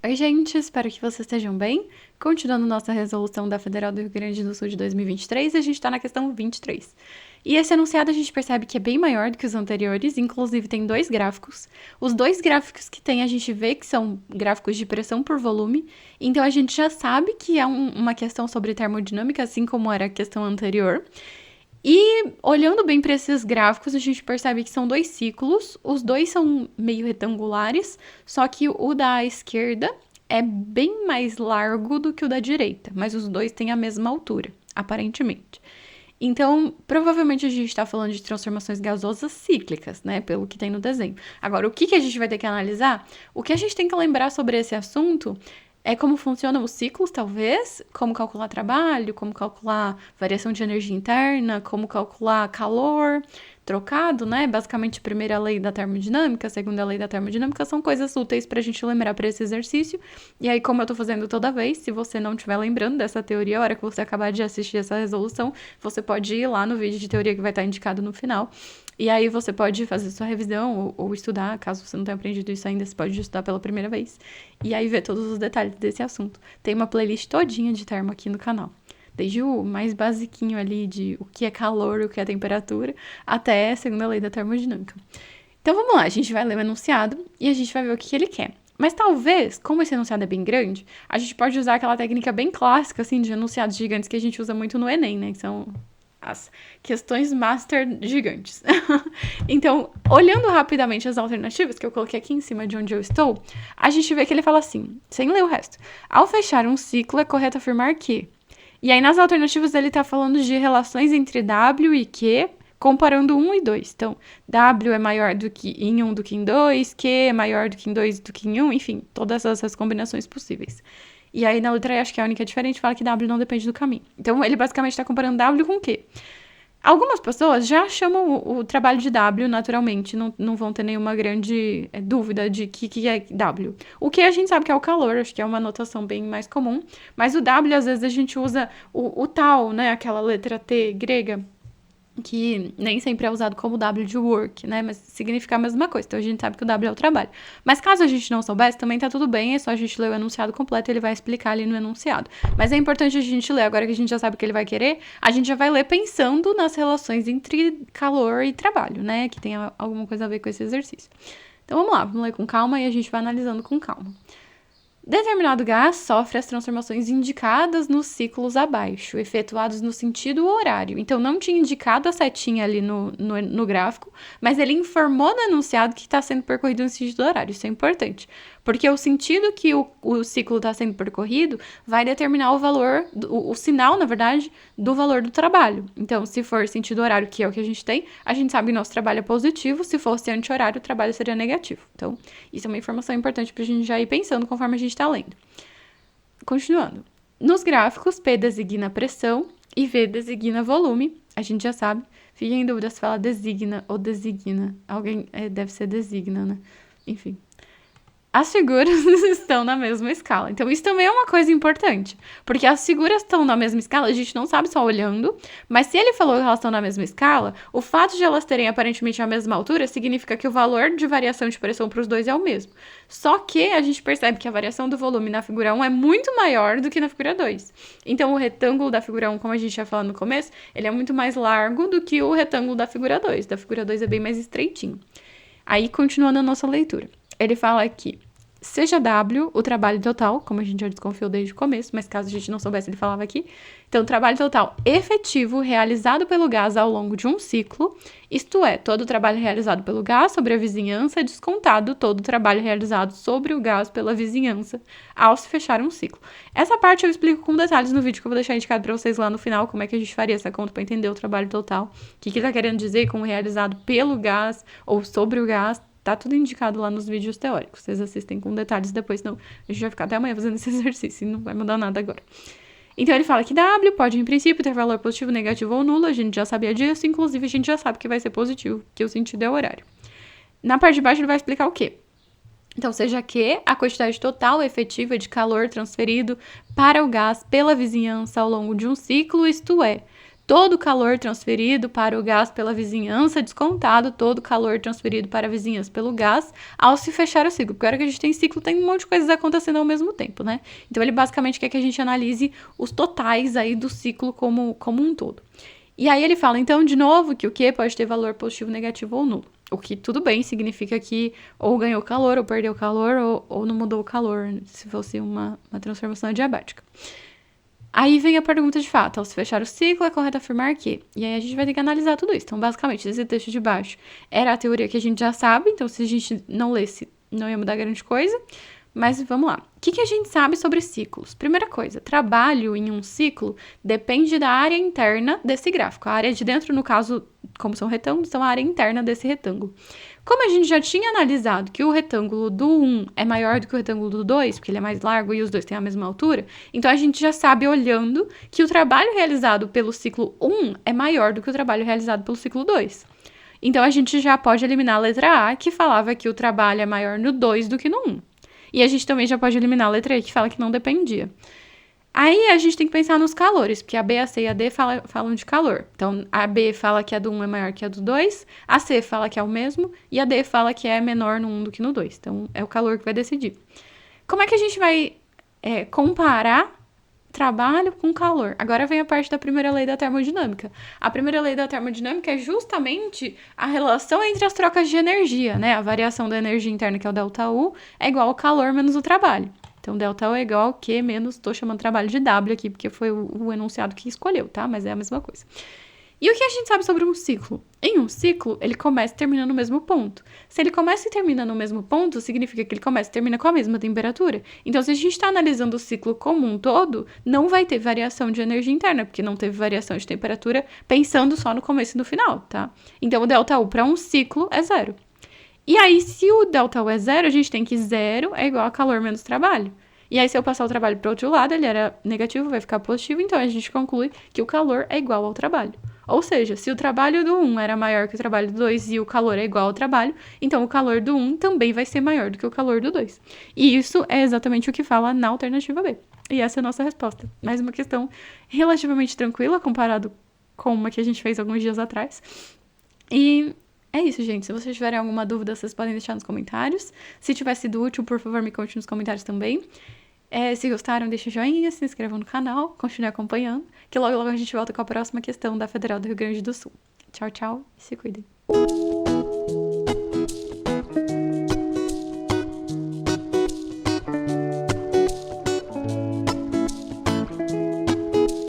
Oi, gente, espero que vocês estejam bem. Continuando nossa resolução da Federal do Rio Grande do Sul de 2023, a gente está na questão 23. E esse enunciado a gente percebe que é bem maior do que os anteriores, inclusive tem dois gráficos. Os dois gráficos que tem a gente vê que são gráficos de pressão por volume, então a gente já sabe que é uma questão sobre termodinâmica, assim como era a questão anterior. E olhando bem para esses gráficos, a gente percebe que são dois ciclos, os dois são meio retangulares, só que o da esquerda é bem mais largo do que o da direita, mas os dois têm a mesma altura, aparentemente. Então, provavelmente a gente está falando de transformações gasosas cíclicas, né? Pelo que tem no desenho. Agora, o que a gente vai ter que analisar? O que a gente tem que lembrar sobre esse assunto é como funcionam os ciclos, talvez, como calcular trabalho, como calcular variação de energia interna, como calcular calor trocado, né? Basicamente, a primeira lei da termodinâmica, a segunda lei da termodinâmica são coisas úteis pra gente lembrar para esse exercício. E aí, como eu tô fazendo toda vez, se você não estiver lembrando dessa teoria, a hora que você acabar de assistir essa resolução, você pode ir lá no vídeo de teoria que vai estar indicado no final. E aí você pode fazer sua revisão ou estudar, caso você não tenha aprendido isso ainda, você pode estudar pela primeira vez. E aí ver todos os detalhes desse assunto. Tem uma playlist todinha de termo aqui no canal. Desde o mais basiquinho ali de o que é calor, o que é temperatura, até a segunda lei da termodinâmica. Então vamos lá, a gente vai ler o enunciado e a gente vai ver o que ele quer. Mas talvez, como esse enunciado é bem grande, a gente pode usar aquela técnica bem clássica, assim, de enunciados gigantes que a gente usa muito no Enem, né? Que são as questões master gigantes. Então, olhando rapidamente as alternativas que eu coloquei aqui em cima de onde eu estou, a gente vê que ele fala assim, sem ler o resto. Ao fechar um ciclo, é correto afirmar que... E aí, nas alternativas, ele está falando de relações entre W e Q, comparando 1 e 2. Então, W é maior do que em 1 do que em 2, Q é maior do que em 2 do que em 1, enfim, todas essas combinações possíveis. E aí, na letra E, acho que a única diferente fala que W não depende do caminho. Então, ele basicamente está comparando W com Q. Algumas pessoas já chamam o trabalho de W naturalmente, não vão ter nenhuma grande dúvida de que é W. O que a gente sabe que é o calor, acho que é uma notação bem mais comum, mas o W, às vezes, a gente usa o tal, né, aquela letra T grega, que nem sempre é usado como W de work, né? Mas significa a mesma coisa. Então a gente sabe que o W é o trabalho. Mas caso a gente não soubesse, também tá tudo bem. É só a gente ler o enunciado completo e ele vai explicar ali no enunciado. Mas é importante a gente ler. Agora que a gente já sabe o que ele vai querer, a gente já vai ler pensando nas relações entre calor e trabalho, né? Que tem alguma coisa a ver com esse exercício. Então vamos lá, vamos ler com calma e a gente vai analisando com calma. Determinado gás sofre as transformações indicadas nos ciclos abaixo, efetuados no sentido horário. Então, não tinha indicado a setinha ali no gráfico, mas ele informou no enunciado que está sendo percorrido no sentido horário. Isso é importante, porque o sentido que o ciclo está sendo percorrido vai determinar o valor, o sinal, na verdade, do valor do trabalho. Então, se for sentido horário, que é o que a gente tem, a gente sabe que nosso trabalho é positivo, se fosse anti-horário, o trabalho seria negativo. Então, isso é uma informação importante para a gente já ir pensando conforme a gente está lendo. Continuando. Nos gráficos, P designa pressão e V designa volume. A gente já sabe. Fiquem em dúvida se fala designa ou designa. Alguém deve ser designa, né? Enfim. As figuras estão na mesma escala. Então, isso também é uma coisa importante. Porque as figuras estão na mesma escala, a gente não sabe só olhando. Mas se ele falou que elas estão na mesma escala, o fato de elas terem aparentemente a mesma altura significa que o valor de variação de pressão para os dois é o mesmo. Só que a gente percebe que a variação do volume na figura 1 é muito maior do que na figura 2. Então, o retângulo da figura 1, como a gente já falou no começo, ele é muito mais largo do que o retângulo da figura 2. Da figura 2 é bem mais estreitinho. Aí, continuando a nossa leitura. Ele fala aqui, seja W o trabalho total, como a gente já desconfiou desde o começo, mas caso a gente não soubesse, ele falava aqui. Então, o trabalho total efetivo realizado pelo gás ao longo de um ciclo, isto é, todo o trabalho realizado pelo gás sobre a vizinhança, descontado todo o trabalho realizado sobre o gás pela vizinhança ao se fechar um ciclo. Essa parte eu explico com detalhes no vídeo que eu vou deixar indicado para vocês lá no final, como é que a gente faria essa conta para entender o trabalho total, o que ele está querendo dizer com realizado pelo gás ou sobre o gás. Tá tudo indicado lá nos vídeos teóricos. Vocês assistem com detalhes depois, senão a gente vai ficar até amanhã fazendo esse exercício e não vai mudar nada agora. Então, ele fala que W pode, em princípio, ter valor positivo, negativo ou nulo. A gente já sabia disso. Inclusive, a gente já sabe que vai ser positivo, que o sentido é horário. Na parte de baixo, ele vai explicar o quê? Então, seja Q, a quantidade total efetiva de calor transferido para o gás pela vizinhança ao longo de um ciclo, isto é, todo o calor transferido para o gás pela vizinhança, descontado todo o calor transferido para a vizinhança pelo gás, ao se fechar o ciclo. Porque agora que a gente tem ciclo, tem um monte de coisas acontecendo ao mesmo tempo, né? Então, ele basicamente quer que a gente analise os totais aí do ciclo como um todo. E aí ele fala, então, de novo, que o Q pode ter valor positivo, negativo ou nulo. O que, tudo bem, significa que ou ganhou calor, ou perdeu calor, ou não mudou o calor, se fosse uma transformação adiabática. Aí vem a pergunta de fato, ao se fechar o ciclo, é correto afirmar que... E aí a gente vai ter que analisar tudo isso. Então, basicamente, esse texto de baixo era a teoria que a gente já sabe, então se a gente não lesse, não ia mudar grande coisa. Mas vamos lá. O que a gente sabe sobre ciclos? Primeira coisa, trabalho em um ciclo depende da área interna desse gráfico. A área de dentro, no caso, como são retângulos, então a área interna desse retângulo. Como a gente já tinha analisado que o retângulo do 1 é maior do que o retângulo do 2, porque ele é mais largo e os dois têm a mesma altura, então a gente já sabe, olhando, que o trabalho realizado pelo ciclo 1 é maior do que o trabalho realizado pelo ciclo 2. Então a gente já pode eliminar a letra A, que falava que o trabalho é maior no 2 do que no 1. E a gente também já pode eliminar a letra E, que fala que não dependia. Aí a gente tem que pensar nos calores, porque a B, a C e a D falam de calor. Então, a B fala que a do 1 é maior que a do 2, a C fala que é o mesmo, e a D fala que é menor no 1 do que no 2. Então, é o calor que vai decidir. Como é que a gente vai comparar trabalho com calor? Agora vem a parte da primeira lei da termodinâmica. A primeira lei da termodinâmica é justamente a relação entre as trocas de energia, né? A variação da energia interna, que é o ΔU, é igual ao calor menos o trabalho. Então, ΔU é igual ao Q menos, estou chamando trabalho de W aqui, porque foi o enunciado que escolheu, tá? Mas é a mesma coisa. E o que a gente sabe sobre um ciclo? Em um ciclo, ele começa e termina no mesmo ponto. Se ele começa e termina no mesmo ponto, significa que ele começa e termina com a mesma temperatura. Então, se a gente está analisando o ciclo como um todo, não vai ter variação de energia interna, porque não teve variação de temperatura pensando só no começo e no final, tá? Então, o ΔU para um ciclo é zero. E aí, se o ΔU é zero, a gente tem que zero é igual a calor menos trabalho. E aí, se eu passar o trabalho para o outro lado, ele era negativo, vai ficar positivo, então a gente conclui que o calor é igual ao trabalho. Ou seja, se o trabalho do 1 era maior que o trabalho do 2 e o calor é igual ao trabalho, então o calor do 1 também vai ser maior do que o calor do 2. E isso é exatamente o que fala na alternativa B. E essa é a nossa resposta. Mais uma questão relativamente tranquila, comparado com uma que a gente fez alguns dias atrás. E é isso, gente. Se vocês tiverem alguma dúvida, vocês podem deixar nos comentários. Se tiver sido útil, por favor, me conte nos comentários também. Se gostaram, deixem joinha, se inscrevam no canal, continuem acompanhando, que logo a gente volta com a próxima questão da Federal do Rio Grande do Sul. Tchau, tchau e se cuidem.